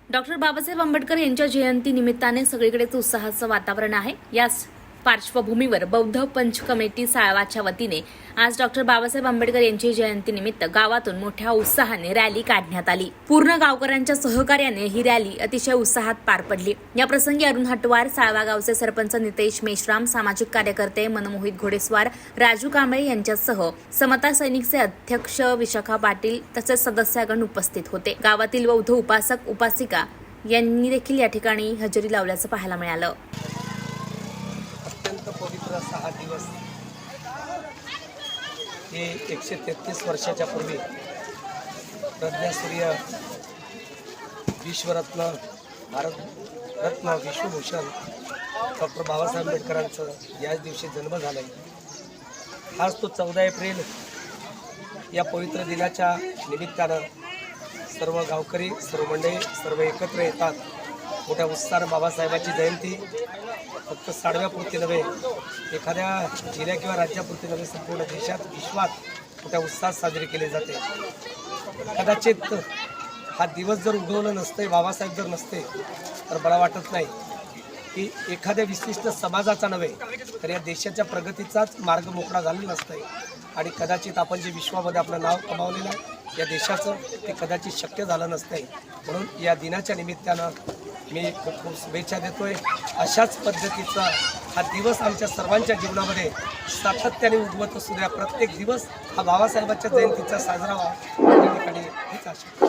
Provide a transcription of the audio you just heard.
Doctor Babasaheb Ambedkar यांच्या जयंती निमित्ताने सगळीकडेच उत्साहाचं वातावरण आहे। याच पार्श्वभूमीवर बौद्ध पंच कमिटी साळवाच्या वतीने आज डॉक्टर बाबासाहेब आंबेडकर यांची जयंती निमित्त गावातून मोठ्या उत्साहाने रॅली काढण्यात आली। पूर्ण गावकऱ्यांच्या सहकार्याने ही रॅली अतिशय उत्साहात पार पडली। या प्रसंगी अरुण हटवार, साळवा गावचे सरपंच नितेश मेश्राम, सामाजिक कार्यकर्ते मनमोहित घोडेस्वार, राजू कांबळे यांच्यासह समता सैनिकचे अध्यक्ष विशाखा पाटील तसेच सदस्यगण उपस्थित होते। गावातील बौद्ध उपासक उपासिका यांनी देखील या ठिकाणी हजेरी लावल्याचं पाहायला मिळालं। अत्यंत पवित्र 6 दिवस हे 133 वर्षाच्या पूर्वी प्रज्ञासूर्य विश्वरत्न भारतरत्न विश्वभूषण डॉक्टर बाबासाहेब आंबेडकरांचं याच दिवशी जन्म झाला आहे। आज तो 14 एप्रिल या पवित्र दिनाच्या निमित्तानं सर्व गावकरी, सर्व मंडळी, सर्व एकत्र येतात। मोठ्या उत्साहानं बाबासाहेबांची जयंती फक्त साडव्यापुरती नव्हे, एखाद्या जिल्ह्या किंवा राज्यापुरती नव्हे, संपूर्ण देशात, विश्वात मोठ्या उत्साहात साजरी केली जाते। कदाचित हा दिवस जर उगवलं नसते, बाबासाहेब जर नसते, तर मला वाटत नाही की एखाद्या विशिष्ट समाजाचा नव्हे तर या देशाच्या प्रगतीचाच मार्ग मोकळा झालेला नसता। आणि कदाचित आपण जे विश्वामध्ये आपलं नाव कमावलेलं आहे या देशाचं, ते कदाचित शक्य झालं नसते। म्हणून या दिनाच्या निमित्तानं मी खूप खूप शुभेच्छा देतोय। अशाच पद्धतीचा हा दिवस आमच्या सर्वांच्या जीवनामध्ये सातत्याने उगवत असू द्या। प्रत्येक दिवस हा बाबासाहेबांच्या जयंतीचा साजरा व्हावा या ठिकाणी हीच आशा।